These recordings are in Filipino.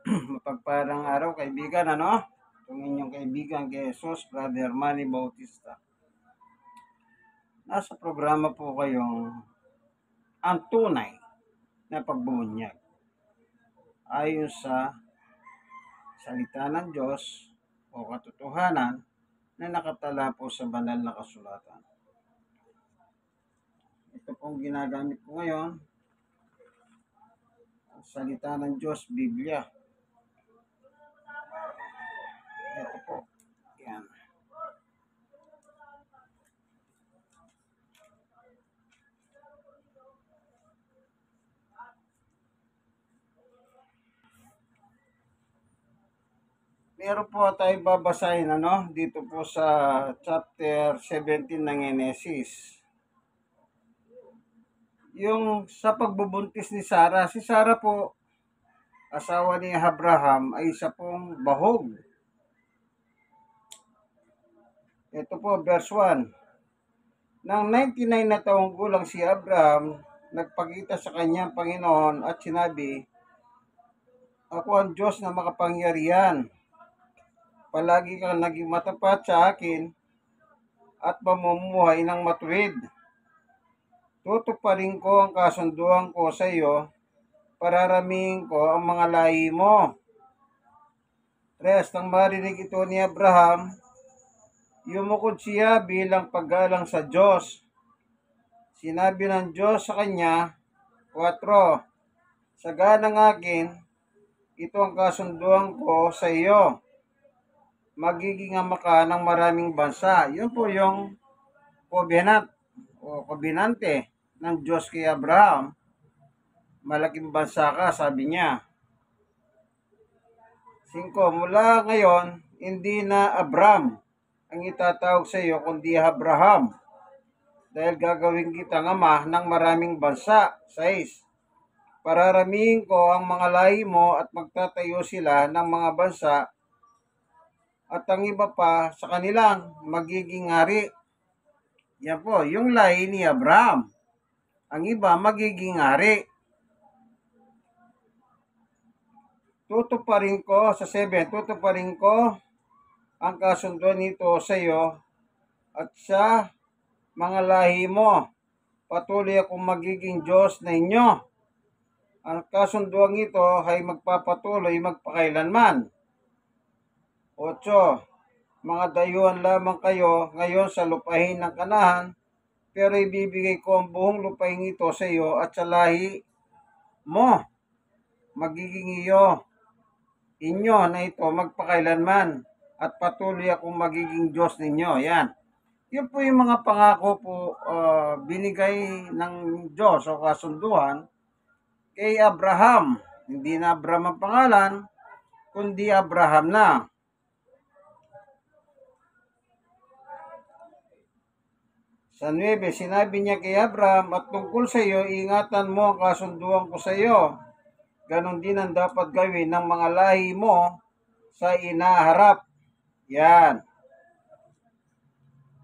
Mapagpalang araw, kaibigan, ano? Itong inyong kaibigan kay Jesus, Brother Manny Bautista. Nasa programa po kayong ang tunay na pagbubunyag. Ayon sa salita ng Diyos o katotohanan na nakatala po sa banal na kasulatan. Ito pong ginagamit ko ngayon, ang salita ng Diyos, Biblia. Ito po. Yan. Meron po tayo babasahin dito po sa chapter 17 ng Genesis. Yung sa pagbubuntis ni Sarah, si Sarah po, asawa ni Abraham, ay isa pong bahog. Ito po, verse 1. Nang 99 na taong gulang si Abraham, nagpakita sa kanyang Panginoon at sinabi, "Ako ang Diyos na makapangyarihan. Palagi kang naging matapat sa akin at mamumuhay ng matuwid. Tutuparin ko ang kasunduan ko sa iyo, pararamihin ko ang mga lahi mo." 3. Nang marinig ito ni Abraham, yumukod siya bilang paggalang sa Diyos. Sinabi ng Diyos sa kanya, 4. Saganang akin, ito ang kasunduan ko sa iyo. Magiging ama ka ng maraming bansa. Yun po yung covenant o kobenante ng Diyos kay Abraham. Malaking bansa ka, sabi niya. 5. Mula ngayon, hindi na Abram ang itatawag sa iyo, kundi Abraham. Dahil gagawin kitang ama ng maraming bansa. 6. Pararamihin ko ang mga lahi mo at magtatayo sila ng mga bansa at ang iba pa sa kanilang magiging hari. Yan po, yung lahi ni Abraham. Ang iba magiging hari. Tutuparin ko, sa 7, tutuparin ko ang kasunduan nito sa iyo at sa mga lahi mo. Patuloy akong magiging Diyos na inyo. Ang kasunduan ito ay magpapatuloy magpakailanman. 8. Mga dayuhan lamang kayo ngayon sa lupain ng Kanaan, pero ibibigay ko ang buong lupain ito sa iyo at sa lahi mo. Magiging inyo na ito magpakailanman at patuloy akong magiging Diyos ninyo. Yan. Yun po yung mga pangako po binigay ng Diyos o kasunduan kay Abraham. Hindi na Abraham ang pangalan, kundi Abraham na. Sa 9, sinabi niya kay Abraham, at tungkol sa iyo, ingatan mo ang kasunduan ko sa iyo. Ganon din ang dapat gawin ng mga lahi mo sa inaharap. Yan.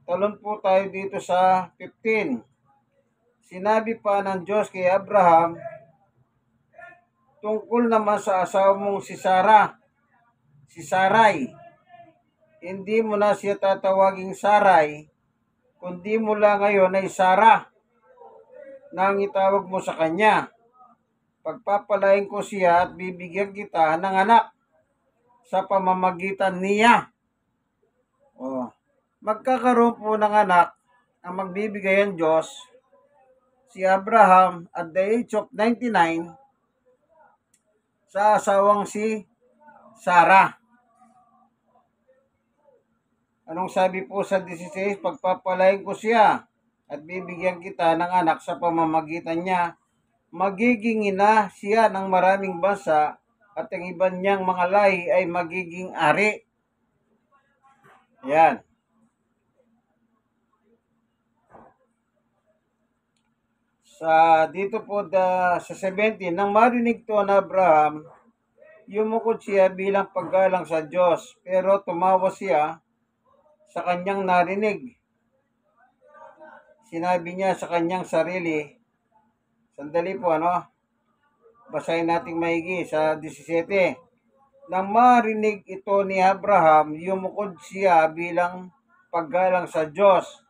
Talon po tayo dito sa 15. Sinabi pa ng Diyos kay Abraham, tungkol naman sa asawa mong si Sarah, si Sarai, hindi mo na siya tatawaging Sarai, kundi mula ngayon ay Sarah na ang itawag mo sa kanya. Pagpapalain ko siya at bibigyan kita ng anak sa pamamagitan niya. Magkakaroon po ng anak ang magbibigay ang Diyos, si Abraham at the age of 99 sa asawang si Sarah. Anong sabi po sa 16? Pagpapalain ko siya at bibigyan kita ng anak sa pamamagitan niya. Magiging ina siya ng maraming bansa at ang iba niyang mga lahi ay magiging ari. Yan. Dito po sa 17, nang marinig to na Abraham, yumukod siya bilang paggalang sa Diyos, pero tumawa siya sa kanyang narinig. Sinabi niya sa kanyang sarili, sandali po basahin natin maigi sa 17. Nang marinig ito ni Abraham, yumukod siya bilang paggalang sa Diyos.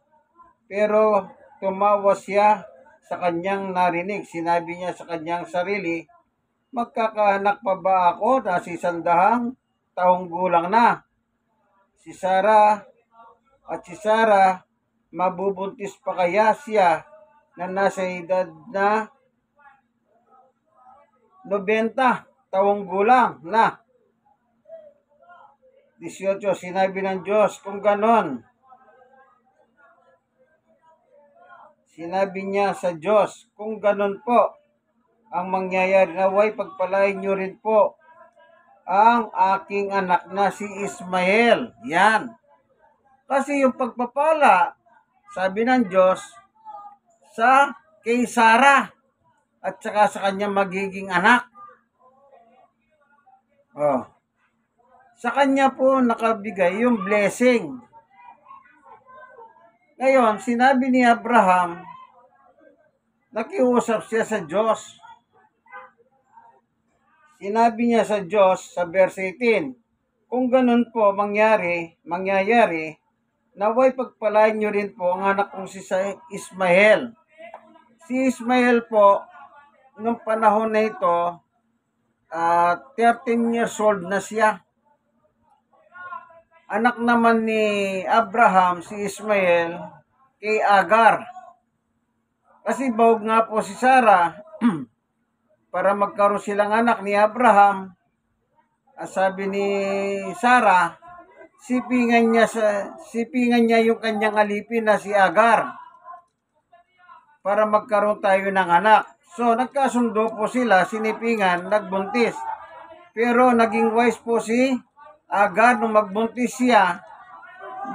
Pero tumawa siya sa kanyang narinig. Sinabi niya sa kanyang sarili, magkakaanak pa ba ako na si 100 taong gulang na? Si Sarah, mabubuntis pa kaya siya na nasa edad na 90 taong gulang na? 18, sinabi ng Diyos, kung ganon, sinabi niya sa Diyos, kung ganon po ang mangyayari, naway pagpalain niyo rin po ang aking anak na si Ismael. Yan. Kasi yung pagpapala, sabi ng Diyos, sa kay Sarah at saka sa kanyang magiging anak. Oh. Sa kanya po nakabigay yung blessing. Ngayon, sinabi ni Abraham, nakiusap siya sa Diyos. Sinabi niya sa Diyos sa verse 18, kung ganun po mangyayari, naway pagpalain niyo rin po ang anak kong si Ismael. Si Ismael po, nung panahon na ito, 13 years old na siya. Anak naman ni Abraham, si Ismael, kay Agar. Kasi bahog nga po si Sarah, para magkaroon silang anak ni Abraham, sabi ni Sarah, sipingan niya yung kanyang alipin na si Agar para magkaroon tayo ng anak. So, nagkasundo po sila, sinipingan, nagbuntis. Pero naging wise po si Agar nung magbuntis siya,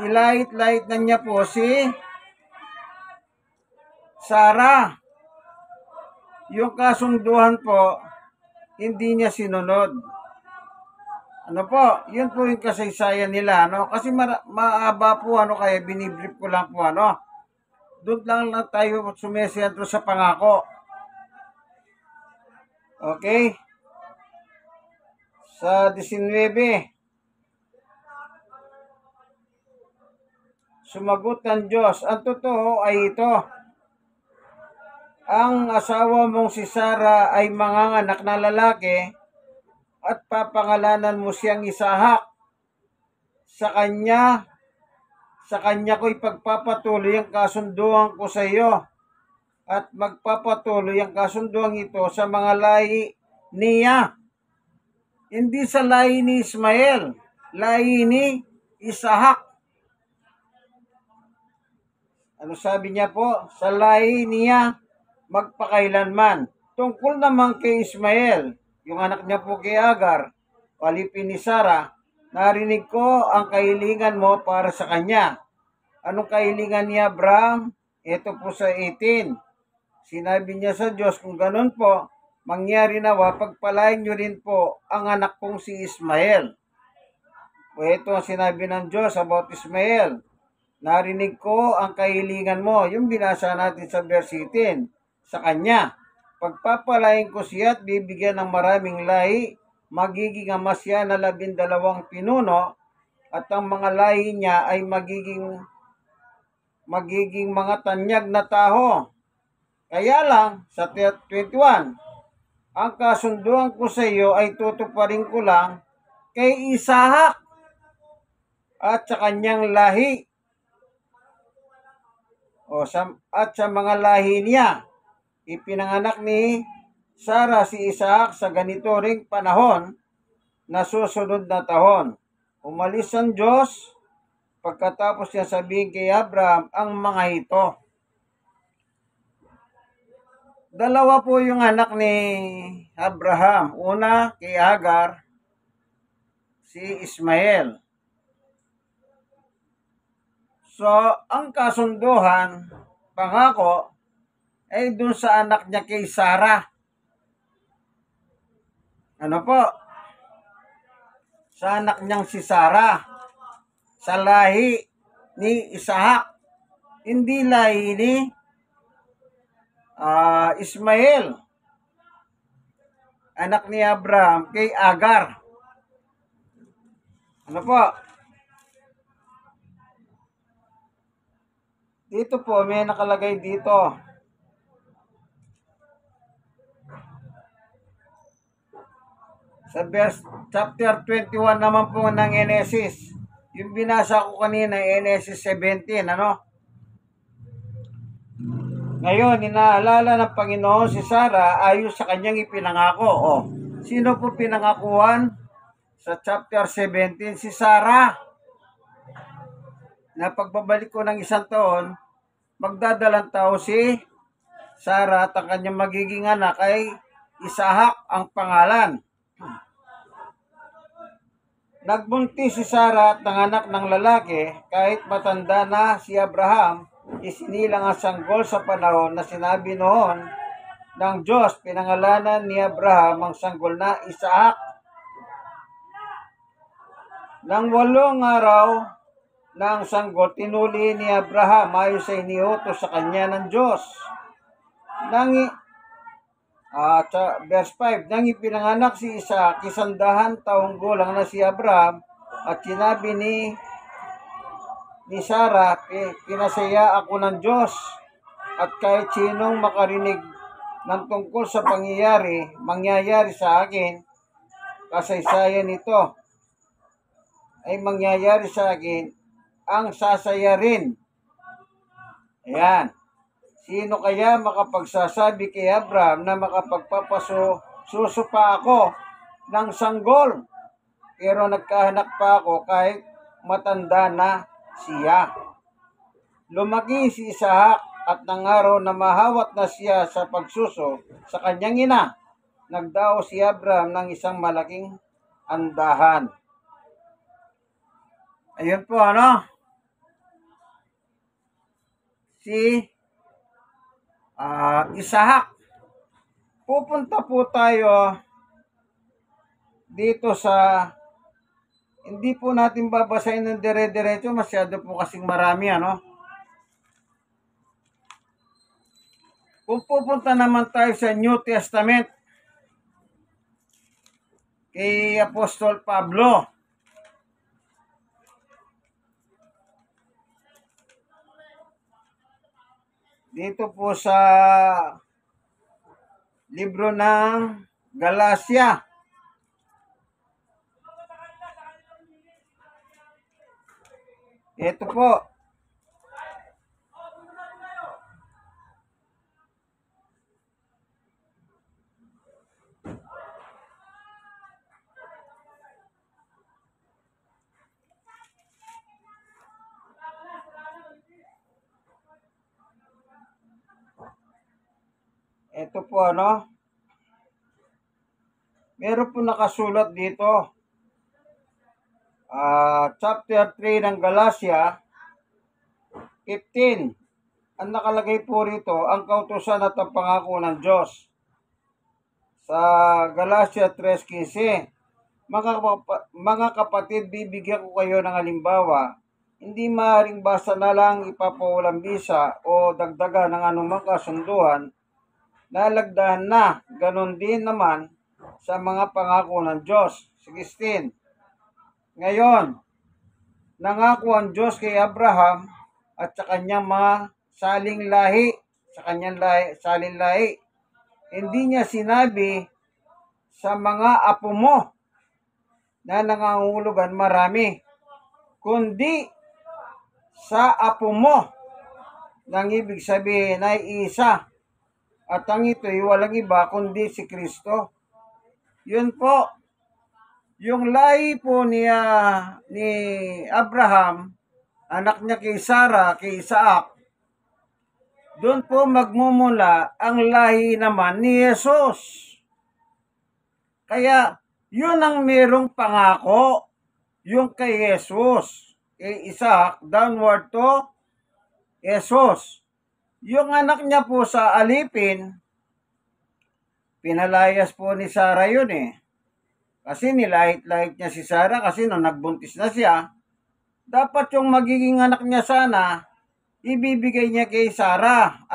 nilait-lait na niya po si Sarah. Yung kasunduhan po, hindi niya sinunod. Ano po, yun po yung kasaysayan nila, no? Kasi maaba po, kaya binibrief ko lang po, doon lang tayo sumesentro sa pangako. Okay? Sa 19, sumagot ng Diyos, ang totoo ay ito, ang asawa mong si Sarah ay manganganak na lalaki at papangalanan mo siyang Isahak. Sa kanya ko'y pagpapatuloy ang kasunduan ko sa iyo at magpapatuloy ang kasunduan ito sa mga lahi niya. Hindi sa lahi ni Ismael, lahi ni Isahak. Ano sabi niya po? Sa lahi niya magpakailanman. Tungkol naman kay Ismael, yung anak niya po kay Agar, alipin ni Sarah, narinig ko ang kahilingan mo para sa kanya. Anong kahilingan ni Abraham? Ito po sa 18. Sinabi niya sa Diyos, kung ganun po, mangyari nawa, pagpalain niyo rin po ang anak kong si Ismael. O ito ang sinabi ng Diyos about Ismael. Narinig ko ang kahilingan mo. Yung binasa natin sa verse 18. Sa kanya, pagpapalain ko siya at bibigyan ng maraming lahi, magiging ama siya na 12 pinuno, at ang mga lahi niya ay magiging mga tanyag na taho. Kaya lang, sa 21, ang kasunduan ko sa iyo ay tutuparin ko lang kay Isahak at sa kanyang lahi, at sa mga lahi niya. Ipinanganak ni Sarah si Isahak sa ganito ring panahon na susunod na taon. Umalis ang Diyos pagkatapos niya sabihin kay Abraham ang mga ito. Dalawa po yung anak ni Abraham. Una kay Agar, si Ismael. So, ang kasunduhan, pangako, ay dun sa anak niya kay Sarah. Ano po? Sa anak niyang si Sarah. Sa lahi ni Isahak. Hindi lahi ni Ismael. Anak ni Abraham kay Agar. Ano po? Dito po, may nakalagay dito. Sa verse, chapter 21 naman po ng Genesis. Yung binasa ko kanina, Genesis 17, ano? Ngayon, inaalala ng Panginoon si Sarah ayon sa kanyang ipinangako. Oh, sino po pinangakuan? Sa chapter 17, si Sarah. Na pagbabalik ko ng isang taon, magdadalang tao si Sarah at ang kanyang magiging anak ay Isahak ang pangalan. Nagbuntis si Sarah at nanganak ng lalaki kahit matanda na si Abraham, isinilang ang sanggol sa panahon na sinabi noon ng Diyos, pinangalanan ni Abraham ang sanggol na Isahak. Nang 8 araw ng sanggol, tinuli ni Abraham ayon sa iniutos sa kanya ng Diyos. Verse 5, nang ipinanganak si Isaac, 100 taong gulang na si Abraham, at sinabi ni Sarah, pinasaya ako ng Diyos, at kahit sinong makarinig ng tungkol sa mangyayari sa akin, kasaysayan nito ay mangyayari sa akin, ang sasaya rin. Ayan. Sino kaya makapagsasabi kay Abraham na makapagpapasuso pa ako ng sanggol? Pero nagkahanak pa ako kahit matanda na siya. Lumaki si Isahak at ng araw na mahawat na siya sa pagsuso sa kanyang ina, nagdao si Abraham ng isang malaking andahan. Ayun po, ano? Si Isahak. Pupunta po tayo dito sa, hindi po natin babasahin ng dire-diretso, masyado po kasing marami, ano? Kung pupunta naman tayo sa New Testament, kay Apostol Pablo, dito po sa libro ng Galacia. Ito po. Ito po, ano? Meron po nakasulat dito. Chapter 3 ng Galacia 15. Ang nakalagay po rito, ang kautusan at ang pangako ng Diyos. Sa Galacia 3:15, mga kapatid, bibigyan ko kayo ng halimbawa. Hindi maaaring basta na lang ipapawalang bisa o dagdagan ng anumang kasunduan, nalagdahan na, ganon din naman sa mga pangako ng Diyos. 16. Ngayon, nangako ang Diyos kay Abraham at sa kanyang mga saling lahi, saling lahi. Hindi niya sinabi sa mga apo mo na nangangahulugan marami, kundi sa apo mo, nang ibig sabihin ay isa. At ang ito'y walang iba kundi si Kristo. Yun po, yung lahi po ni Abraham, anak niya kay Sarah, kay Isaac, doon po magmumula ang lahi naman ni Jesus. Kaya, yun ang merong pangako, yung kay Jesus, kay Isaac, downward to Jesus. Yung anak niya po sa alipin, pinalayas po ni Sarah yun eh. Kasi nilahit-lahit niya si Sarah kasi nung nagbuntis na siya, dapat yung magiging anak niya sana, ibibigay niya kay Sarah,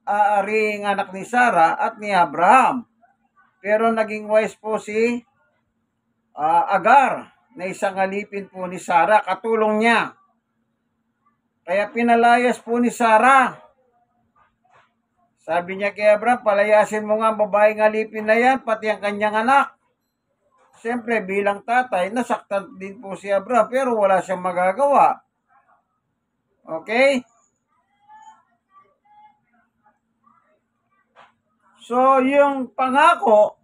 aaring anak ni Sarah at ni Abraham. Pero naging wise po si Agar na isang alipin po ni Sarah, katulong niya. Kaya pinalayas po ni Sarah. Sabi niya kay Abraham, palayasin mo nga ang babaeng alipin na yan, pati ang kanyang anak. Siyempre, bilang tatay, nasaktan din po si Abraham, pero wala siyang magagawa. Okay? So, yung pangako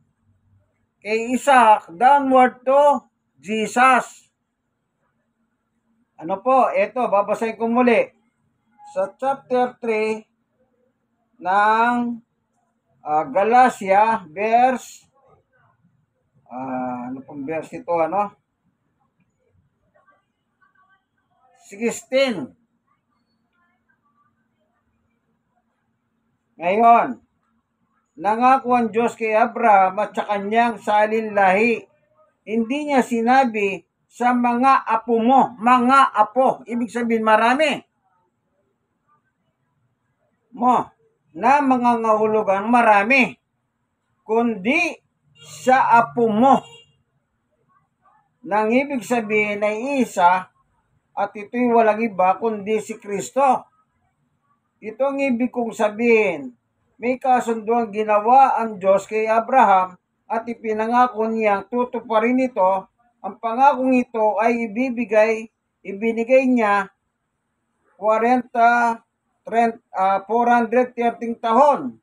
kay Isaac, downward to Jesus. Ano po? Ito, babasahin ko muli. Sa chapter 3 ng Galatia, verse, ano pong verse ito, 16. Ngayon, nangako ang Diyos kay Abraham at sa kanyang salin lahi. Hindi niya sinabi sa mga apo mo, mga apo. Ibig sabihin marami. Na mga ngahulugan marami. Kundi sa apo mo. Nang ibig sabihin ay isa at ito'y walang iba kundi si Kristo. Ito ang ibig kong sabihin. May kasunduang ginawa ang Diyos kay Abraham at ipinangako niyang tutuparin ito. Ang pangakong ito ay ibinigay niya 413 tahon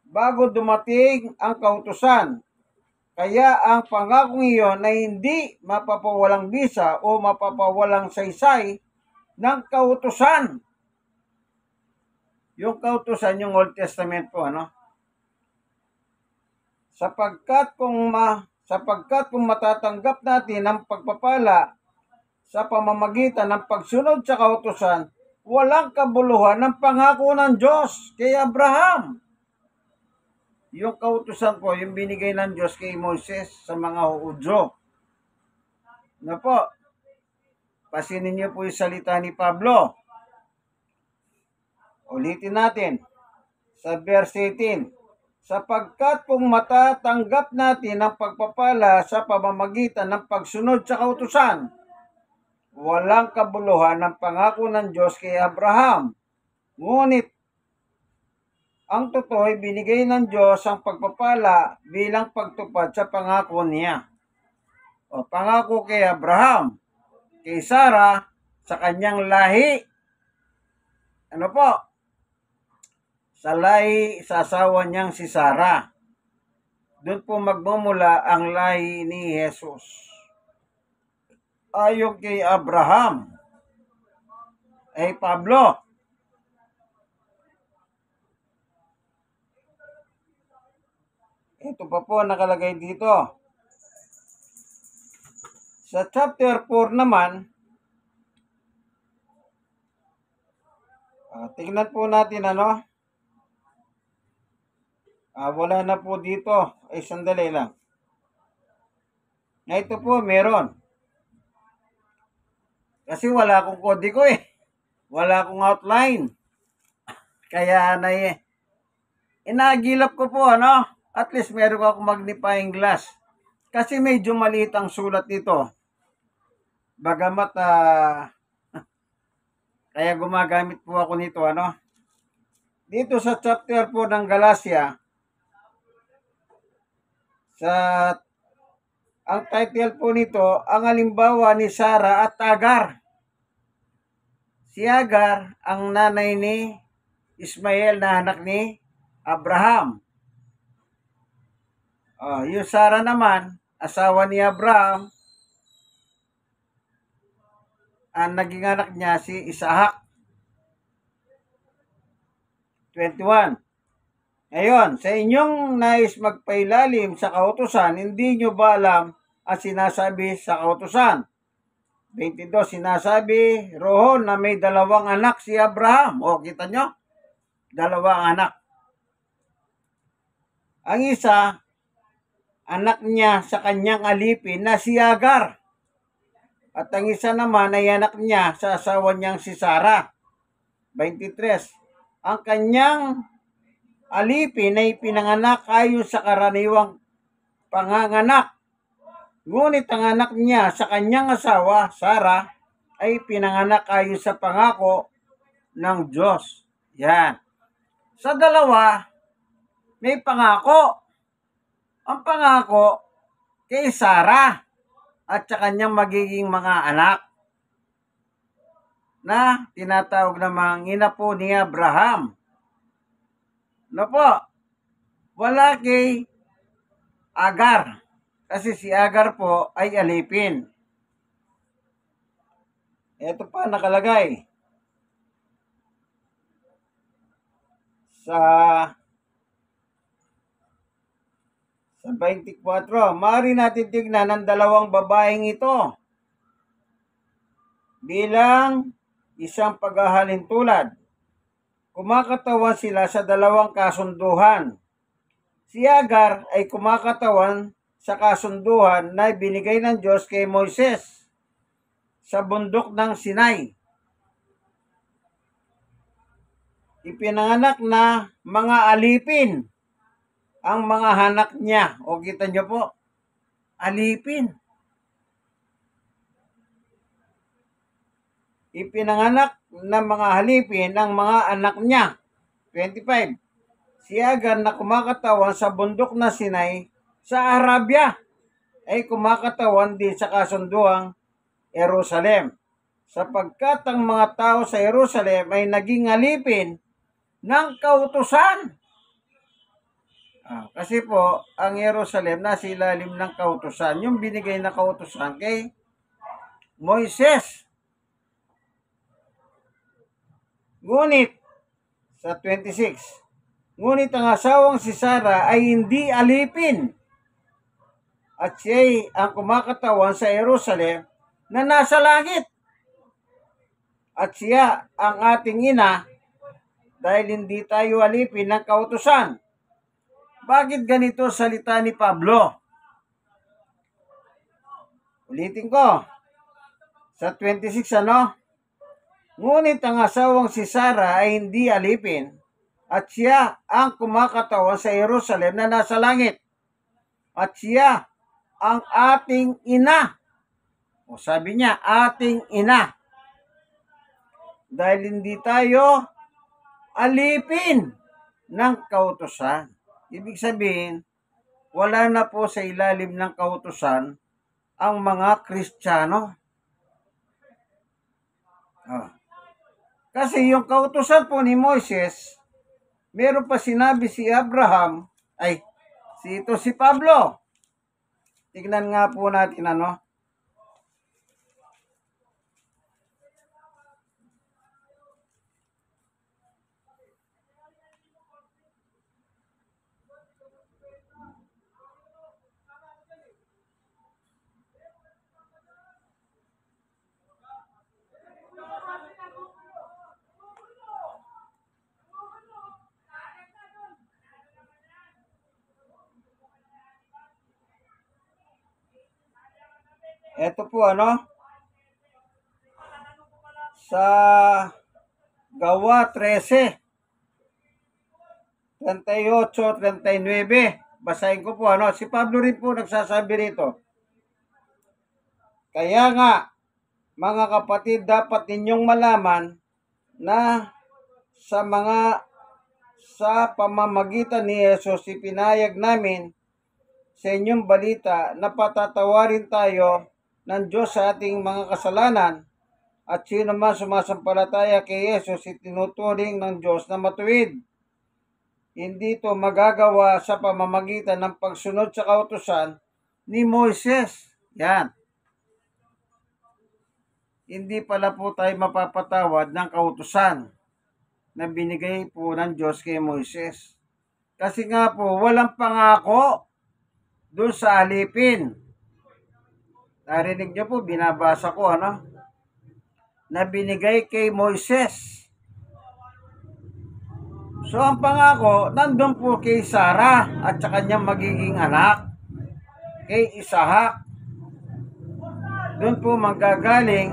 bago dumating ang kautusan. Kaya ang pangakong iyon ay hindi mapapawalang bisa o mapapawalang saysay ng kautusan. Yung kautusan, yung Old Testament po, Sapagkat kung matatanggap natin ang pagpapala sa pamamagitan ng pagsunod sa kautusan, walang kabuluhan ng pangako ng Diyos kay Abraham. Yung kautusan po, yung binigay ng Diyos kay Moses sa mga Hudyo. Po, pasinin niyo po yung salita ni Pablo. Ulitin natin sa verse 18. Sapagkat kung matatanggap natin ang pagpapala sa pamamagitan ng pagsunod sa kautusan, walang kabuluhan ng pangako ng Diyos kay Abraham. Ngunit, ang totoo ay binigay ng Diyos ang pagpapala bilang pagtupad sa pangako niya. O pangako kay Abraham, kay Sarah, sa kanyang lahi. Sa lahi, sa asawa niyang si Sarah. Doon po magmumula ang lahi ni Jesus. Ayon kay Abraham. Pablo. Ito pa po nakalagay dito. Sa chapter 4 naman, tingnan po natin wala na po dito. Sandali lang. Ito po, meron. Kasi wala akong kodigo Wala akong outline. Kaya inagilap ko po, At least meron ko akong magnifying glass. Kasi medyo maliit ang sulat dito. Bagamat, kaya gumagamit po ako nito, Dito sa chapter 4 ng Galatia, ang title po nito, ang halimbawa ni Sarah at Agar. Si Agar, ang nanay ni Ismael na anak ni Abraham. Yung Sarah naman, asawa ni Abraham, ang naging anak niya si Isaac. 21. Ngayon, sa inyong nais magpailalim sa kautusan, hindi nyo ba alam ang sinasabi sa kautusan? 22, sinasabi roon na may 2 anak si Abraham. Kita nyo? 2 anak. Ang isa, anak niya sa kanyang alipin na si Agar. At ang isa naman ay anak niya sa asawa niyang si Sarah. 23. Ang kanyang alipin ay pinanganak ayon sa karaniwang panganganak. Ngunit ang anak niya sa kanyang asawa, Sarah, ay pinanganak ayon sa pangako ng Diyos. Yan. Sa dalawa, may pangako. Ang pangako kay Sarah at sa kanyang magiging mga anak na tinatawag namang ina po ni Abraham. No po, wala kay Agar. Kasi si Agar po ay alipin. Ito pa nakalagay sa 24. Maaari natin tignan ang dalawang babaeng ito bilang isang paghahalintulad. Kumakatawan sila sa dalawang kasunduhan. Si Agar ay kumakatawan sa kasunduhan na binigay ng Diyos kay Moises sa bundok ng Sinai. Ipinanganak na mga alipin ang mga anak niya. O kita niyo po, alipin. Ipinanganak na mga halipin ang mga anak niya. 25. Si Agar na kumakatawan sa bundok na Sinai sa Arabia ay kumakatawan din sa kasunduang Jerusalem. Sapagkat ang mga tao sa Jerusalem ay naging alipin ng kautusan. Kasi po, ang Jerusalem nasa ilalim ng kautusan. Yung binigay na kautusan kay Moises. Ngunit, sa 26, ngunit ang asawang si Sarah ay hindi alipin. At siya ang kumakatawan sa Jerusalem na nasa langit. At siya ang ating ina dahil hindi tayo alipin ng kautusan. Bakit ganito salita ni Pablo? Ulitin ko. Sa 26 Ngunit ang asawang si Sarah ay hindi alipin at siya ang kumakatawan sa Jerusalem na nasa langit. At siya ang ating ina. O sabi niya, ating ina. Dahil hindi tayo alipin ng kautusan. Ibig sabihin, wala na po sa ilalim ng kautusan ang mga Kristiyano. Kasi yung kautusan po ni Moises, meron pa sinabi si Abraham, si Pablo. Tignan nga po natin Ito po sa Gawa 13, 38, 39. Basahin ko po si Pablo rin po nagsasabi rito. Kaya nga, mga kapatid, dapat ninyong malaman na sa pamamagitan ni Jesus ipinahayag namin sa inyong balita na patatawarin tayo ng Diyos sa ating mga kasalanan at sino man sumasampalataya kay Jesus itinuturing ng Diyos na matuwid. Hindi ito magagawa sa pamamagitan ng pagsunod sa kautusan ni Moises. Yan. Hindi pala po tayo mapapatawad ng kautusan na binigay po ng Diyos kay Moises. Kasi nga po, walang pangako doon sa alipin. Narinig niyo po, binabasa ko na binigay kay Moises. So ang pangako, nandun po kay Sarah at sa kanyang magiging anak, kay Isaac. Doon po manggagaling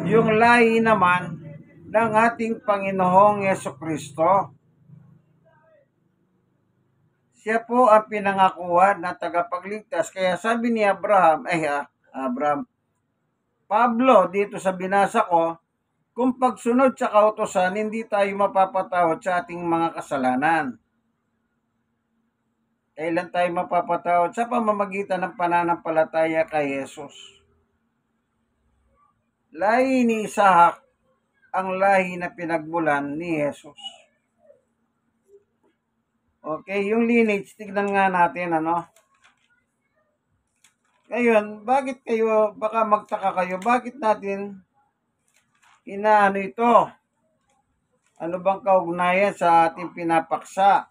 yung lahi naman ng ating Panginoong Yesukristo. Siya po ang pinangakuan na tagapagligtas. Kaya sabi ni Abraham, Pablo, dito sa binasa ko, kung pagsunod sa kautusan, hindi tayo mapapatawad sa ating mga kasalanan. Kailan tayo mapapatawad? Sa pamamagitan ng pananampalataya kay Jesus. Lahi ni Isaac ang lahi na pinagmulan ni Jesus. Okay, yung lineage, tignan nga natin, Ngayon, baka magtaka kayo, bakit natin inaano ito? Ano bang kaugnayan sa ating pinapaksa?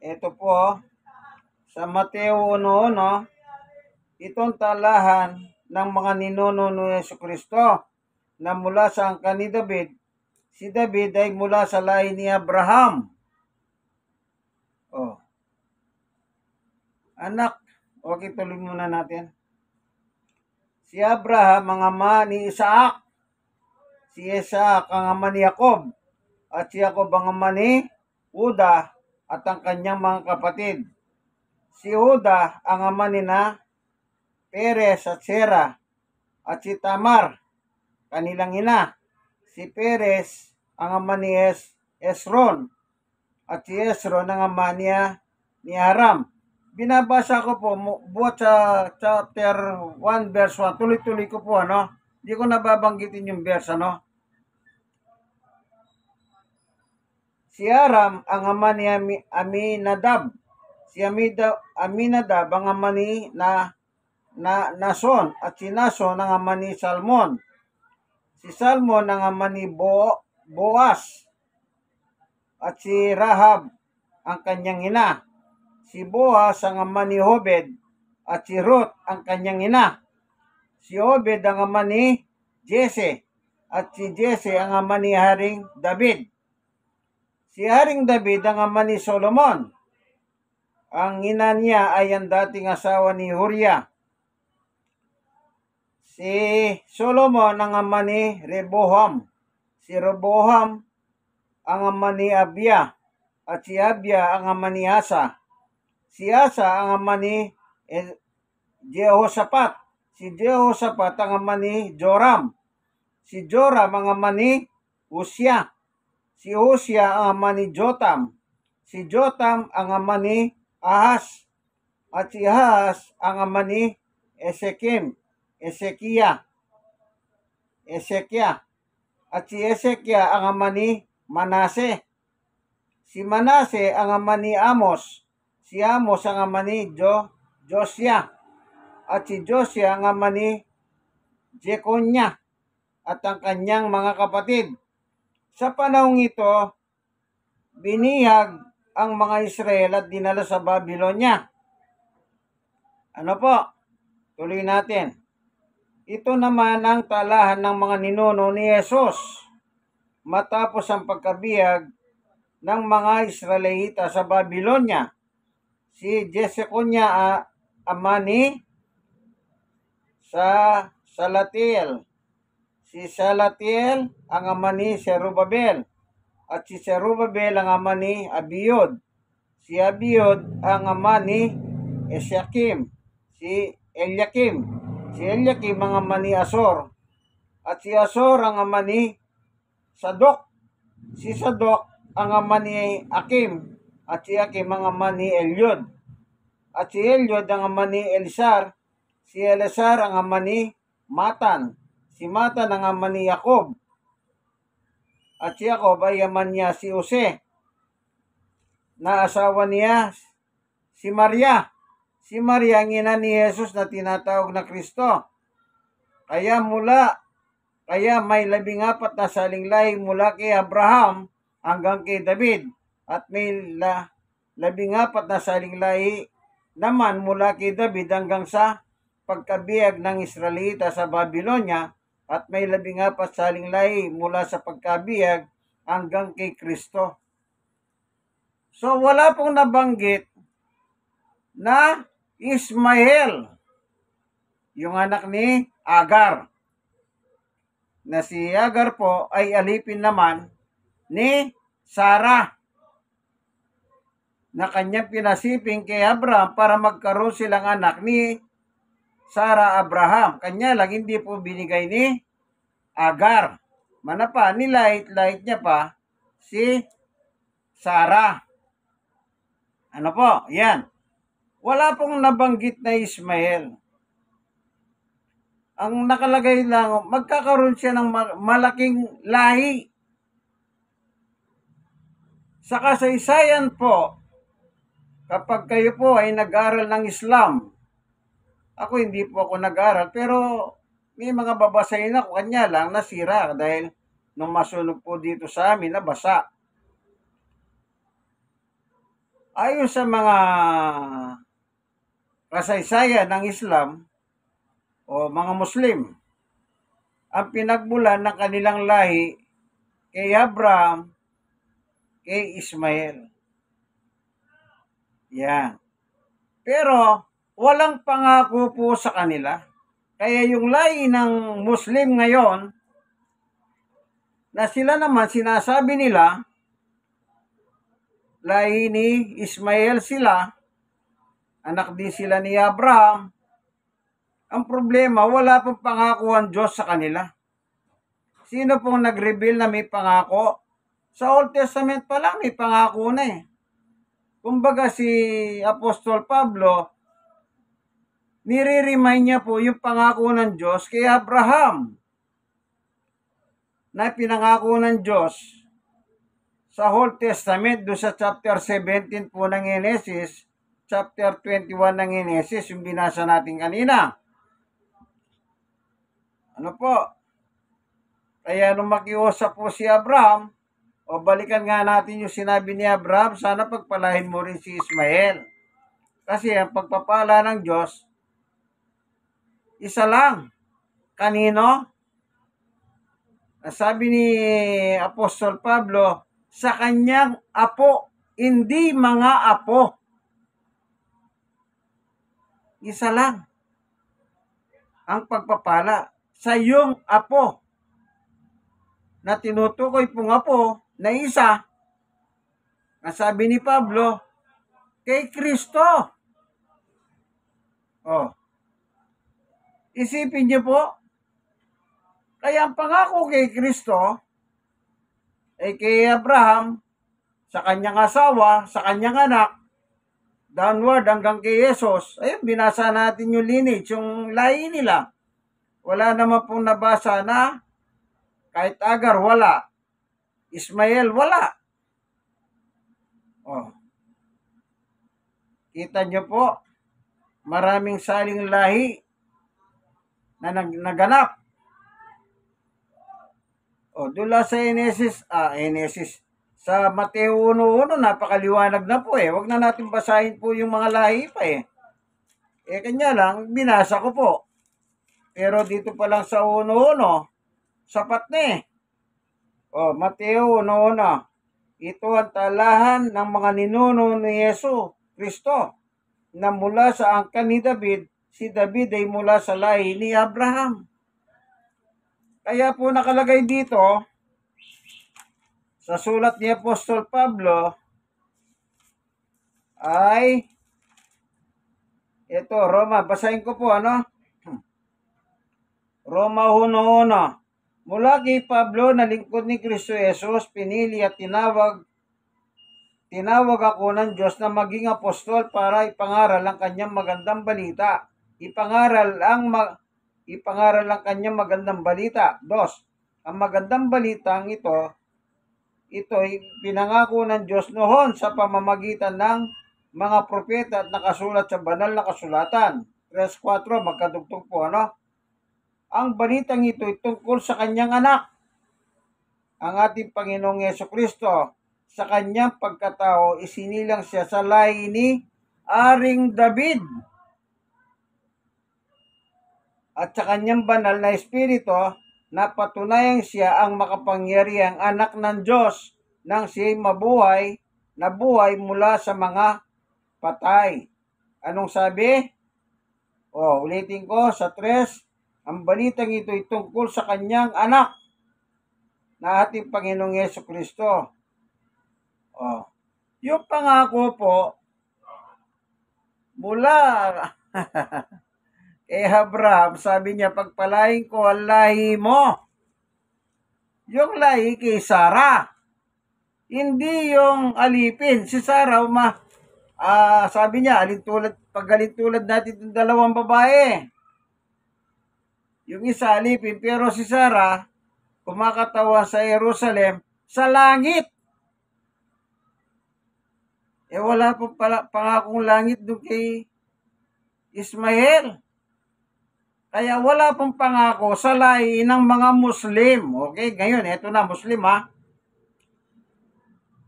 Ito po, sa Mateo 1:1, itong talahan ng mga ninuno ni Jesucristo na mula sa angkan ni David. Si David ay mula sa lahi ni Abraham. Oh. Anak, okay, tuloy muna natin. Si Abraham ang ama ni Isaac. Si Isaac ang ama ni Jacob. At si Jacob ang ama ni Juda at ang kanyang mga kapatid. Si Juda ang ama ni Perez at Sera. At si Tamar, kanilang ina. Si Perez ang ama ni Esron. At si Esron ang ama ni Aram. Binabasa ko po buhat sa chapter 1 verse 1. Tuloy-tuloy ko po, Hindi ko nababanggitin yung verse, Si Aram ang ama ni Aminadab. Si Aminadab ang ama ni Nason. At si Nason ang ama ni Salmon. Si Salmon ang ama ni Boaz. At si Rahab ang kanyang ina. Si Boaz ang ama ni Obed. At si Ruth ang kanyang ina. Si Obed ang ama ni Jesse. At si Jesse ang ama ni Haring David. Si Haring David ang ama ni Solomon. Ang ina niya ay ang dating asawa ni Uriah. Si Solomon ang ama ni Rehoboam. Si Rehoboam ang ama ni Abia. At si Abia ang ama ni Asa. Si Asa ang ama ni Jehoshaphat. Si Jehoshaphat ang ama ni Joram. Si Joram ang ama ni Uzziah. Si Uzziah ang ama ni Jotam. Si Jotam ang ama ni Ahaz. At si Ahaz ang ama ni Ezekiah. At si Ezekiah ang ama ni Manase. Si Manase ang ama ni Amos. Si Amos ang ama ni Josiah. At si Josiah ang ama ni Jeconiah at ang kanyang mga kapatid. Sa panahong ito, binihag ang mga Israel at dinala sa Babylonia. Ano po? Tuloy natin. Ito naman ang talahan ng mga ninuno ni Jesus matapos ang pagkabihag ng mga Israelita sa Babylonia. Si Jeconiah ama ni Salatiel. Si Salatiel ang ama ni Zerubbabel. At si Zerubbabel ang ama ni Abiud. Si Abiud ang ama ni Eliakim. Si Eliakim ang ama ni Asor. At si Asor ang ama ni Sadok. Si Sadok ang ama ni Akim. At si Akim ang ama ni Eliud. At si Eliud ang ama ni Elisar. Si Elisar ang ama ni Matan. Si Matan ang ama ni Jacob. At si Jacob ay ama niya si Jose. Na asawa niya si Maria. Si Maria ang ina ni Jesus na tinatawag na Kristo. Kaya may 14 na salinglay mula kay Abraham hanggang kay David. At may 14 na salinglay naman mula kay David hanggang sa pagkabihag ng Israelita sa Babylonia. At may 14 salinglay mula sa pagkabihag hanggang kay Kristo. So wala pong nabanggit na Ismael, yung anak ni Agar. na si Agar po ay alipin naman ni Sarah na kanyang pinasiping kay Abraham para magkaroon silang anak ni Sarah Abraham. Kanya lang hindi po binigay ni Agar. Manapa, nilait-lait niya pa si Sarah. Ano po? Yan. Wala pong nabanggit na Ismael. Ang nakalagay lang, magkakaroon siya ng malaking lahi. Sa kasaysayan po, kapag kayo po ay nag-aral ng Islam, ako hindi po ako nag-aral, pero may mga babasahin ako, kanya lang nasira dahil nung masunog po dito sa amin, nabasa. Ayon sa mga kasaysayan ng Islam o mga Muslim, ang pinagmulan ng kanilang lahi kay Abraham, kay Ismael. Yan. Pero walang pangako po sa kanila. Kaya yung lahi ng Muslim ngayon, na sila naman sinasabi nila, lahi ni Ismael sila, anak din sila ni Abraham. Ang problema, wala pong pangako ang Diyos sa kanila. Sino pong nag-reveal na may pangako? Sa Old Testament pa lang may pangako na eh. Kumbaga si Apostol Pablo, nire-remind niya po yung pangako ng Diyos kay Abraham na pinangako ng Diyos sa Old Testament, doon sa chapter 17 po ng Genesis, chapter 21 ng Genesis, yung binasa natin kanina. Ano po? Kaya nung makiusap po si Abraham, o balikan nga natin yung sinabi ni Abraham, sana pagpalahin mo rin si Ismael. Kasi ang pagpapala ng Diyos, isa lang. Kanino? Sabi ni Apostol Pablo, sa kanyang apo, hindi mga apo. Isa lang ang pagpapala sa iyong apo na tinutukoy pong apo na isa, sabi ni Pablo, kay Kristo. Oh. Isipin niyo po, kaya ang pangako kay Kristo ay kay Abraham, sa kanyang asawa, sa kanyang anak, downward hanggang kay Jesus. Ayun, binasa natin yung lineage, yung lahi nila. Wala naman pong nabasa na kahit Agar, wala. Ismael, wala. Oh. Kita nyo po, maraming saling lahi na naganap. O, dula sa Genesis, sa Mateo 1:1, napakaliwanag na po eh. Huwag na natin basahin po yung mga lahi pa eh. Kanya lang, binasa ko po. Pero dito pa lang sa 1:1, sapat na eh. O, Mateo 1:1, ito ang talahan ng mga ninuno ni Yesu Kristo, na mula sa angkan ni David, si David ay mula sa lahi ni Abraham. Kaya po nakalagay dito, sa sulat ni Apostol Pablo, ay, ito, Roma, basahin ko po, ano? Roma 1:1, mula kay Pablo na lingkod ni Kristo Jesus, pinili at tinawag ako ng Diyos na maging apostol para ipangaral ang kanyang magandang balita. Ipangaral ang kanyang magandang balita. 2, ang magandang balitang ito ay pinangako ng Diyos noon sa pamamagitan ng mga propeta at nakasulat sa banal na kasulatan. 3:4, magkadugtong po, ano? Ang balitang ito ay tungkol sa kanyang anak, ang ating Panginoong Jesucristo. Sa kanyang pagkatao, isinilang siya sa lahi ni Aring David. At sa kanyang banal na espiritu, napatunayang siya ang makapangyarihang anak ng Diyos nang siya'y nabuhay mula sa mga patay. Anong sabi? Ulitin ko sa 3, Ang balitang ito ay tungkol sa kanyang anak na ating Panginoong Jesucristo. Oh. Yung pangako po mula kay Abraham, sabi niya, pagpalain ko ang lahi mo. Yung lahi kay Sarah. Hindi yung alipin. Si Sarah, sabi niya, pag-alintulad natin itong dalawang babae. Yung isa alipin, pero si Sarah, kumakatawan sa Jerusalem, sa langit. Wala pa pangakong langit doon kay Ismael. Kaya wala pong pangako sa lahi ng mga Muslim. Okay, ngayon, eto na, Muslim ha.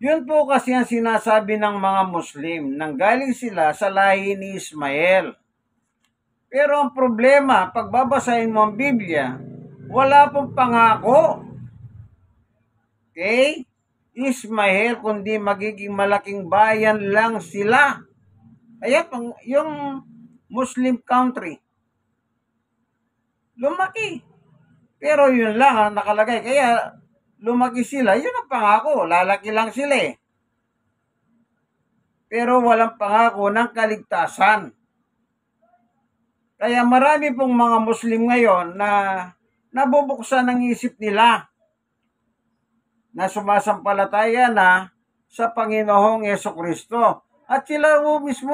Yun po kasi ang sinasabi ng mga Muslim, nanggaling sila sa lahi ni Ismael. Pero ang problema, pag babasahin mo ang Biblia, wala pong pangako. Okay? Ismael, kundi magiging malaking bayan lang sila. Kaya yung Muslim country, lumaki. Pero yun lang ang nakalagay. Kaya lumaki sila, yun ang pangako. Lalaki lang sila eh. Pero walang pangako ng kaligtasan. Kaya marami pong mga Muslim ngayon na nabubuksan ang isip nila na sumasampalataya na sa Panginoong Jesucristo. At sila mismo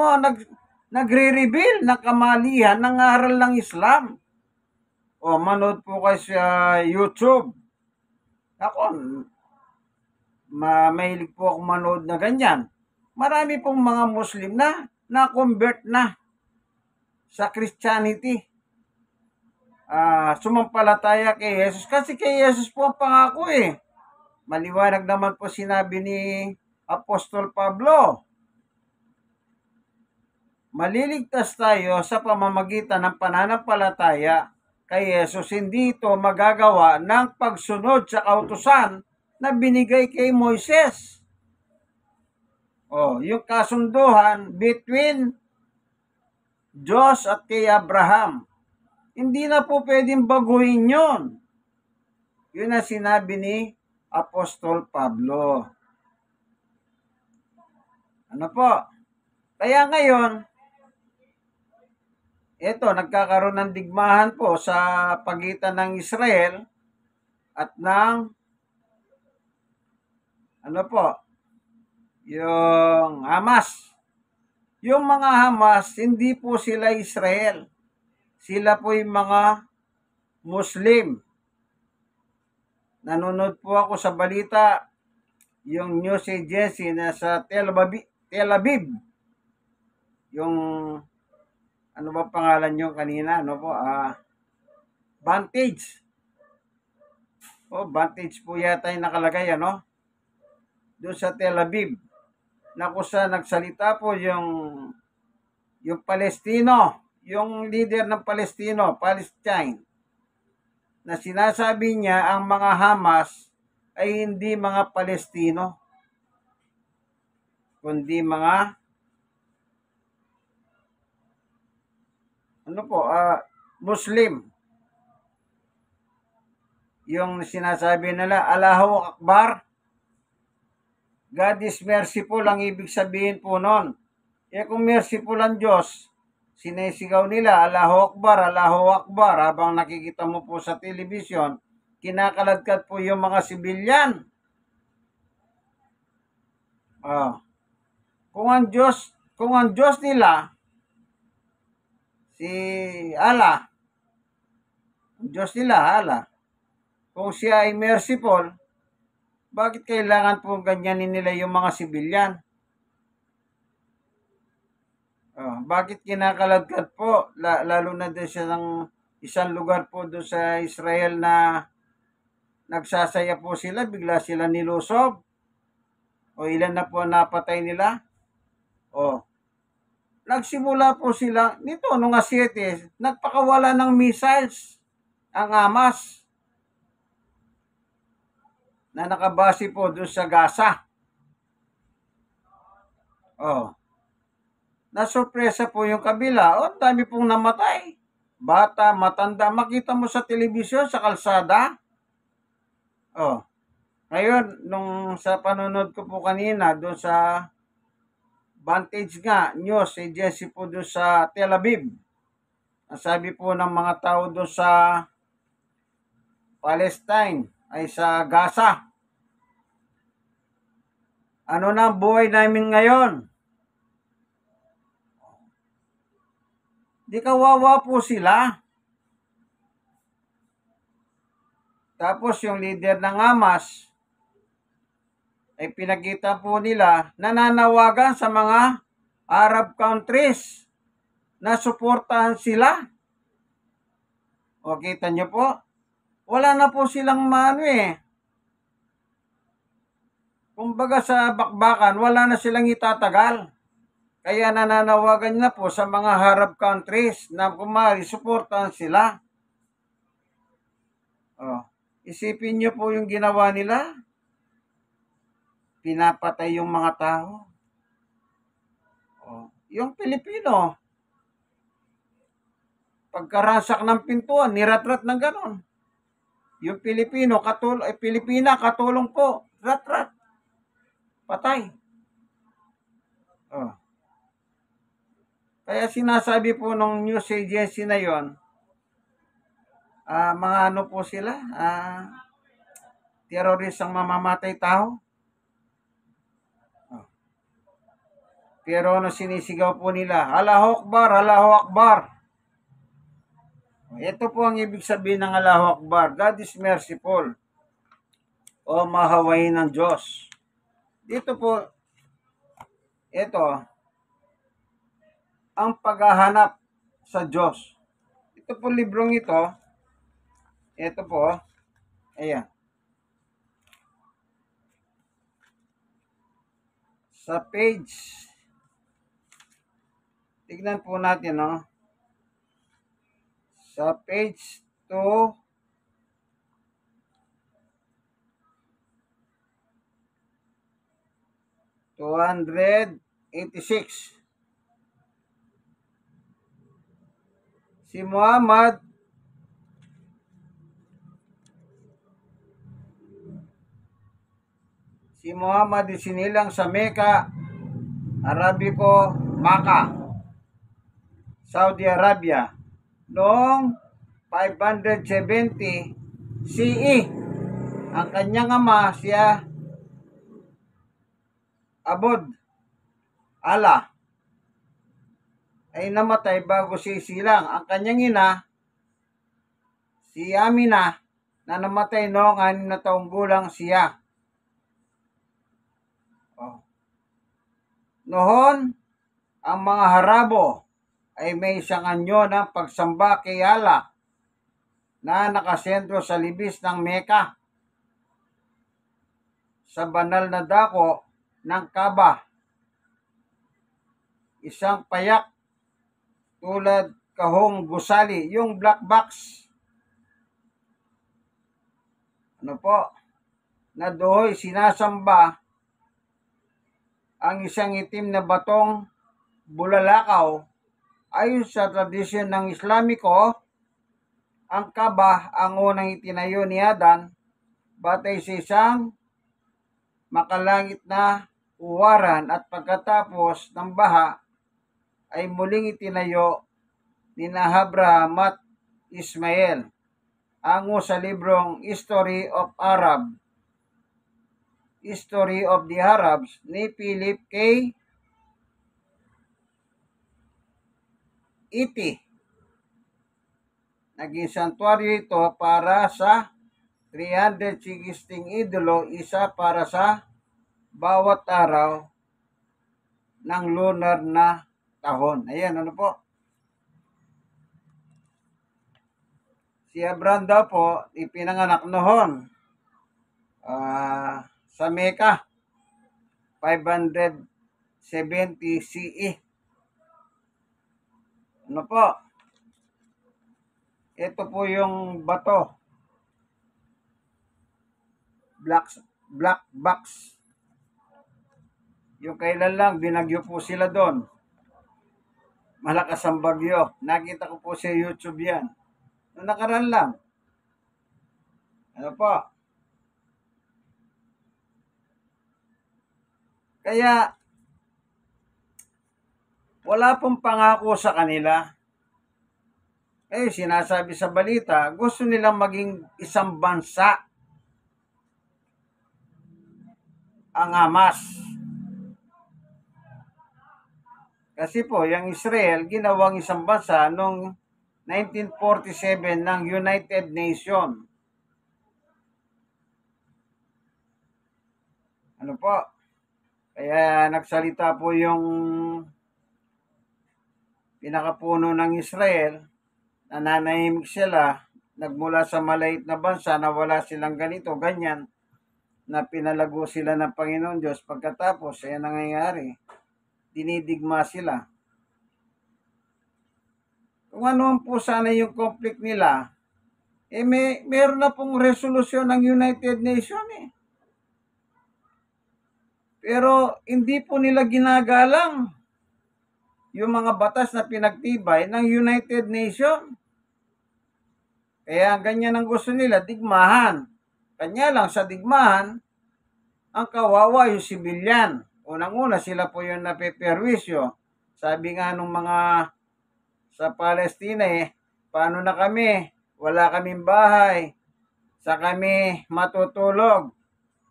nagre-reveal ng kamalian ng aral ng Islam. O manood po kayo sa YouTube. Ako, mahilig po ako manood na ganyan. Marami pong mga Muslim na convert na sa Christianity. Sumampalataya kay Jesus. Kasi kay Jesus po ang pangako eh. Maliwanag naman po sinabi ni Apostol Pablo. Maliligtas tayo sa pamamagitan ng pananampalataya kay Jesus. Hindi ito magagawa ng pagsunod sa kautusan na binigay kay Moises. Yung kasunduhan between Diyos at kay Abraham. Hindi na po pwedeng baguhin yun. Yun ang sinabi ni Apostol Pablo. Ano po? Kaya ngayon, nagkakaroon ng digmahan po sa pagitan ng Israel at ng yung Hamas. Yung mga Hamas, hindi po sila Israel. Sila po yung mga Muslim. Nanonood po ako sa balita, yung news agency na sa Tel Aviv. Yung, ano ba pangalan nyo kanina? Vantage. Vantage po yata yung nakalagay, doon sa Tel Aviv. Na kung saan nagsalita po yung Palestino, yung leader ng Palestine, na sinasabi niya ang mga Hamas ay hindi mga Palestino, kundi mga Muslim. Yung sinasabi nila, Allahu Akbar, God is merciful, ang ibig sabihin po nun. Kung merciful ang Diyos, sinisigaw nila, Allahu Akbar, habang nakikita mo po sa television, kinakaladkad po yung mga sibilyan. Kung ang Diyos nila, si Allah, ang Diyos nila, Allah, kung siya ay merciful, bakit kailangan po ganyanin nila yung mga sibilyan? Bakit kinakaladkad po? Lalo na din siya ng isang lugar po doon sa Israel na nagsasaya po sila, bigla sila nilusob. Ilan na po napatay nila? Nagsimula po sila, nito nung 7, nagpakawala ng missiles ang Hamas na nakabase po doon sa Gaza. Nasurpresa po yung kabila. Dami pong namatay. bata, matanda, makita mo sa telebisyon, sa kalsada. Oh, ngayon, nung sa panonood ko po kanina, doon sa Vantage nga, news, agency po doon sa Tel Aviv. Ang sabi po ng mga tao doon sa Palestine, ay sa Gaza. Ano na ang buhay namin ngayon? Di kawawa po sila. Tapos yung leader ng Hamas, ay pinakita po nila, nananawagan sa mga Arab countries na suportahan sila. O kita nyo po, wala na po silang mano eh. Kumbaga sa bakbakan, wala na silang itatagal. Kaya nananawagan na po sa mga Arab countries na kumari, suportahan sila. Oh, isipin nyo po yung ginawa nila. Pinapatay yung mga tao. Oh, yung Pilipino, pagkarasak ng pintuan, niratrat ng ganon. Yung Pilipino, Pilipina, katulong po. Rat-rat. Patay. Oh. Kaya sinasabi po ng news agency na yon, mga ano po sila, terrorist ang mamamatay tao. Oh. Pero ano sinisigaw po nila? Allahu Akbar, Allahu Akbar. Ito po ang ibig sabihin ng Allahu Akbar. God is merciful. O mahawain ng Diyos. Dito po, ito, ang paghahanap sa Diyos. Ito po librong ito po, ayan. Sa page, tignan po natin, no? Sa page 2, 286. Si Muhammad isinilang sa Mecca, Arabico, Makkah, Saudi Arabia noong 570 CE. Ang kanyang ama siya Abod Allah ay namatay bago siya isilang. Ang kanyang ina si Amina na namatay noong 6 na taong gulang siya. Noon, ang mga Harabo ay may isang anyo ng pagsamba kay Allah na nakasentro sa libis ng Mecca, sa banal na dako ng Kaaba. Isang payak tulad kahong gusali, yung black box. Ano po? Na do'y sinasamba ang isang itim na batong bulalakaw. Ayon sa tradisyon ng Islamiko, ang Kaaba ang unang itinayo ni Adan batay sa isang makalangit na uwaran at pagkatapos ng baha ay muling itinayo ni Abraham at Ismael. Ango sa librong History of the Arabs ni Philip K. Iti. Naging santuaryo ito para sa 316 idolo, isa para sa bawat araw ng lunar na tahon. Ayan, ano po? Si Abraham daw po, ipinanganak noon sa Mecca, 570 CE. Ano po? Ito po yung bato. Black box. Yung kailan lang, binagyo po sila doon. malakas ang bagyo. Nakita ko po sa YouTube yan. Noong nakaraan lang. Ano po? Kaya, wala pong pangako sa kanila. Eh, sinasabi sa balita, gusto nilang maging isang bansa ang Hamas. Kasi po, yung Israel, ginawang isang bansa noong 1947 ng United Nations. Ano po? Kaya nagsalita po yung pinakapuno ng Israel, nananahimik sila, nagmula sa maliit na bansa na wala silang ganito, ganyan, na pinalago sila ng Panginoon Diyos. Pagkatapos, ayan nangyayari, dinidigma sila. Kung ano po sana yung conflict nila, meron na pong resolusyon ng United Nations eh. Pero hindi po nila ginagalang yung mga batas na pinagtibay ng United Nations. Kaya ganyan ang gusto nila, digmahan. Kanya lang sa digmahan, ang kawawa yung sibilyan. Unang-una sila po yung napeperwisyo. Sabi nga nung mga sa Palestina paano na kami? Wala kaming bahay. Sa kami matutulog.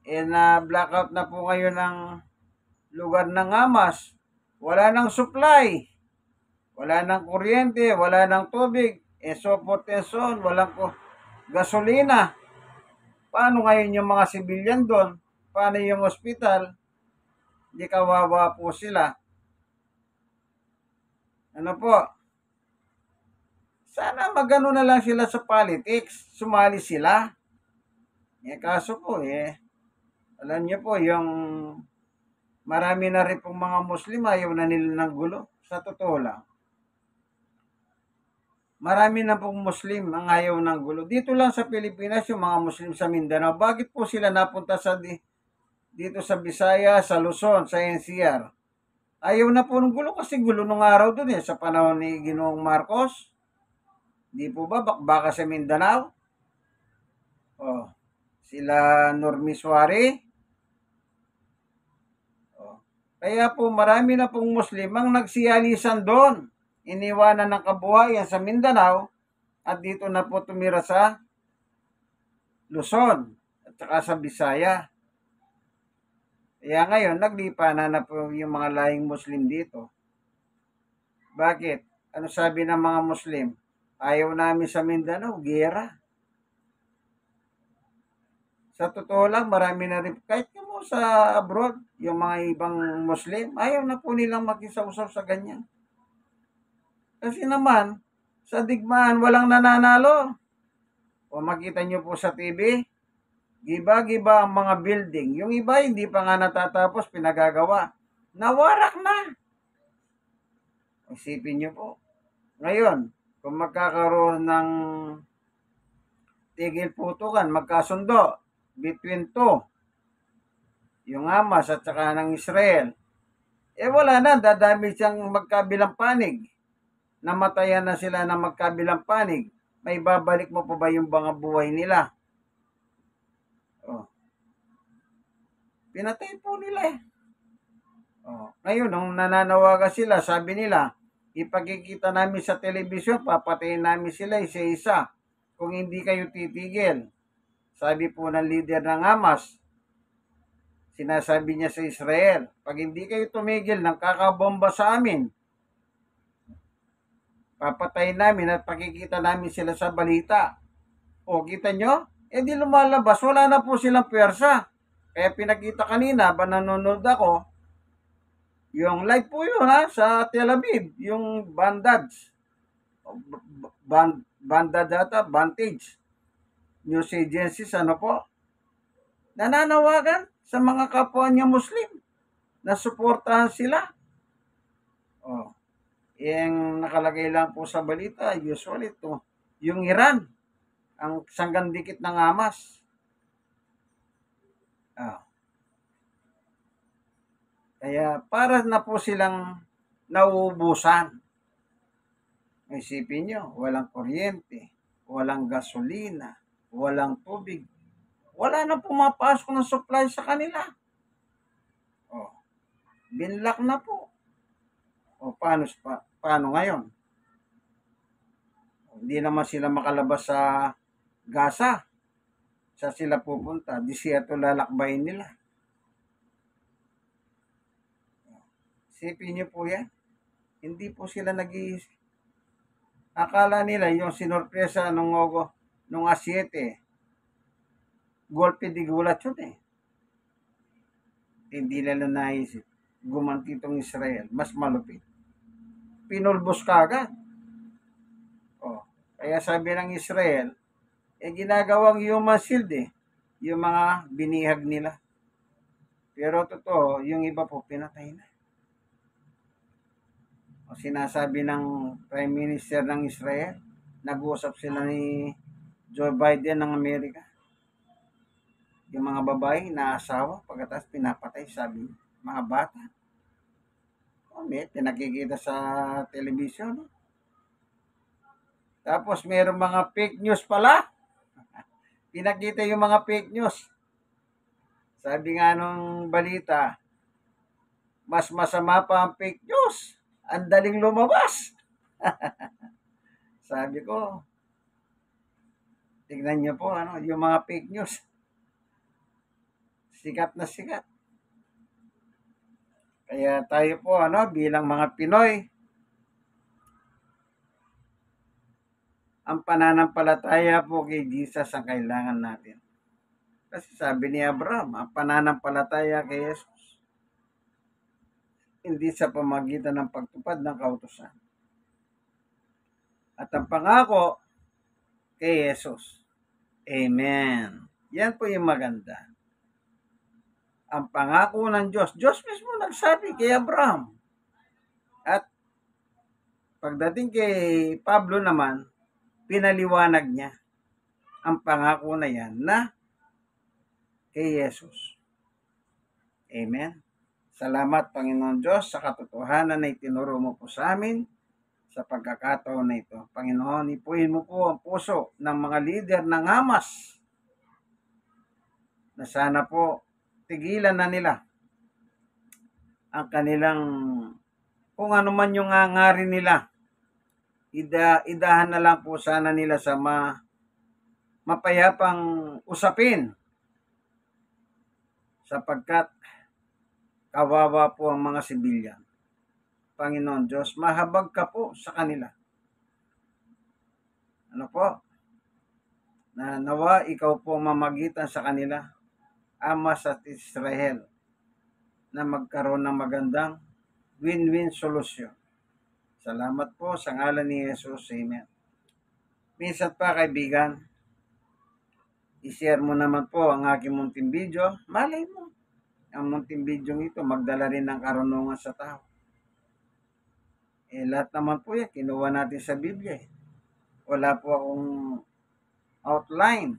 Na-blackout na po ngayon ng lugar ng Hamas. Wala nang supply. Wala nang kuryente. Wala nang tubig. So forth and so on. Walang gasolina. Paano ngayon yung mga sibilyan doon? Paano yung ospital? Di kawawa po sila. Ano po? Sana magano na lang sila sa politics. Sumali sila. Kaso po alam niyo po yung marami na rin pong mga Muslim ayaw na nila ng gulo. Sa totoo lang. Marami na pong Muslim ang ayaw ng gulo. Dito lang sa Pilipinas yung mga Muslim sa Mindanao. Bakit po sila napunta dito sa Bisaya, sa Luzon, sa NCR? Ayaw na po ng gulo kasi gulo nung araw doon sa panahon ni Ginoong Marcos. Di po ba bakbaka sa Mindanao? Sila Normi Suare. Kaya po marami na pong Muslim ang nagsiyalisan doon. Iniwanan ng kabuhayan sa Mindanao at dito na po tumira sa Luzon at saka sa Bisaya. Kaya ngayon, naglipa na po yung mga lahing Muslim dito. Bakit? Ano sabi ng mga Muslim? Ayaw namin sa Mindanao, gera. Sa totoo lang, marami na rin, kahit mo sa abroad, yung mga ibang Muslim, ayaw na po nilang makisaw-saw sa ganyan. Kasi naman, sa digmaan, walang nananalo. O makita nyo po sa TV, giba-giba ang mga building. Yung iba, hindi pa nga natatapos, pinagagawa. Nawarak na. Isipin nyo po. Ngayon, kung magkakaroon ng tigil putukan, magkasundo between two, yung Hamas at saka ng Israel, wala na, dadami siyang magkabilang panig. Namatayan na sila ng magkabilang panig. May babalik mo pa ba yung mga buhay nila? Pinatay po nila Ngayon, nung nananawagan sila, sabi nila, ipakikita namin sa telebisyon, papatayin namin sila isa-isa kung hindi kayo titigil. Sabi po ng leader ng Hamas, sinasabi niya sa Israel, pag hindi kayo tumigil ng kakabomba sa amin, papatayin namin at pakikita namin sila sa balita. O, kita nyo? Di lumalabas, wala na po silang pwersa. Kaya pinakita kanina, nanonood ako, yung live po yun sa Tel Aviv, yung Bandage. Vantage. News agencies, ano po? Nananawagan sa mga kapwa niya Muslim na suportahan sila. Yung nakalagay lang po sa balita, usually ito, yung Iran, ang sanggandikit ng Hamas. Kaya para na po silang nauubusan. Isipin nyo, walang kuryente, walang gasolina, walang tubig. Wala na pumapasok ng supply sa kanila. Oh, binlock na po. O paano ngayon? Hindi naman sila makalabas sa Gaza. Sa sila pupunta, desierto lalakbayin nila. Isipin niyo po yan. Hindi po sila nag-iisip. Akala nila yung sinurpresa nung A7, golpe di gulat yun eh. Hindi nila naisip. Gumanti itong Israel. Mas malupit. Pinulbos kagad. Oh, kaya sabi ng Israel, ginagawang human shield eh. Yung mga binihag nila. Pero totoo, yung iba po pinatay na. O sinasabi ng Prime Minister ng Israel, nag-uusap sila ni Joe Biden ng Amerika. Yung mga babae na asawa, pagkatapos pinapatay, sabi mga bata. O, may pinakikita sa television. No? Tapos mayroong mga fake news pala. Pinakita yung mga fake news. Sabi nga nung balita, mas masama pa ang fake news. Ang daling lumabas. Sabi ko, tignan niyo po yung mga fake news. Sikat na sikat. Kaya tayo po bilang mga Pinoy, ang pananampalataya po kay Jesus ang kailangan natin. Kasi sabi ni Abraham, ang pananampalataya kay Jesus, hindi sa pamagitan ng pagtupad ng kautusan. At ang pangako kay Jesus. Amen. Yan po yung maganda. Ang pangako ng Diyos. Diyos mismo nagsabi kay Abraham. At pagdating kay Pablo naman, pinaliwanag niya ang pangako na yan na kay Jesus. Amen. Salamat, Panginoon Diyos, sa katotohanan na itinuro mo po sa amin sa pagkakataon na ito. Panginoon, ipuin mo po ang puso ng mga lider ng Hamas na sana po tigilan na nila ang kanilang kung ano man yung hangarin nila. Idahan na lang po sana nila sa mapayapang usapin sapagkat kawawa po ang mga sibilyan. Panginoon Diyos, mahabag ka po sa kanila. Ano po? Na nawa ikaw po mamagitan sa kanila, Hamas at Israel, na magkaroon ng magandang win-win solution. Salamat po sa ngalan ni Jesus. Amen. Minsan pa kaibigan, i-share mo naman po ang aking munting video. Malay mo, ang munting video ito magdala rin ng karunungan sa tao. Lahat naman po yan, kinuha natin sa Biblia. Wala po akong outline.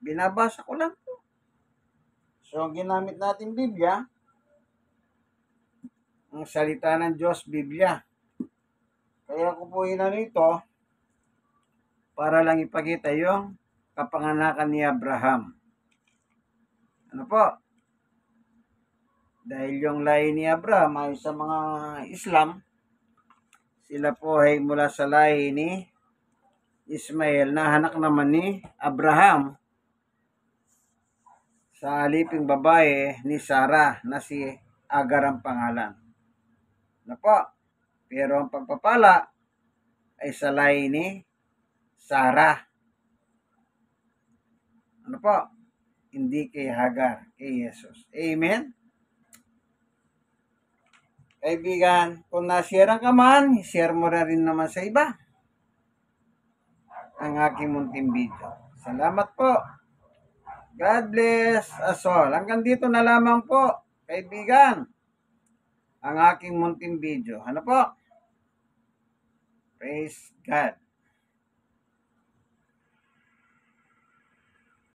Binabasa ko lang po. So, ang ginamit natin Biblia, ang salita ng Diyos, Biblia. Kaya ko po ito para lang ipakita yung kapanganakan ni Abraham. Ano po? Dahil yung lahi ni Abraham ay sa mga Islam, sila po ay mula sa lahi ni Ismael na anak naman ni Abraham sa aliping babae ni Sarah na si Agar ang pangalan. Ano po? Pero ang pagpapala ay sa lahi ni Sarah. Ano po? Hindi kay Hagar, kay Jesus. Amen? Kaibigan, kung na-share ka man, share mo na rin naman sa iba ang aking munting video. Salamat po. God bless us all. Hanggang dito na lamang po, kaibigan, ang aking munting video. Ano po? Praise God.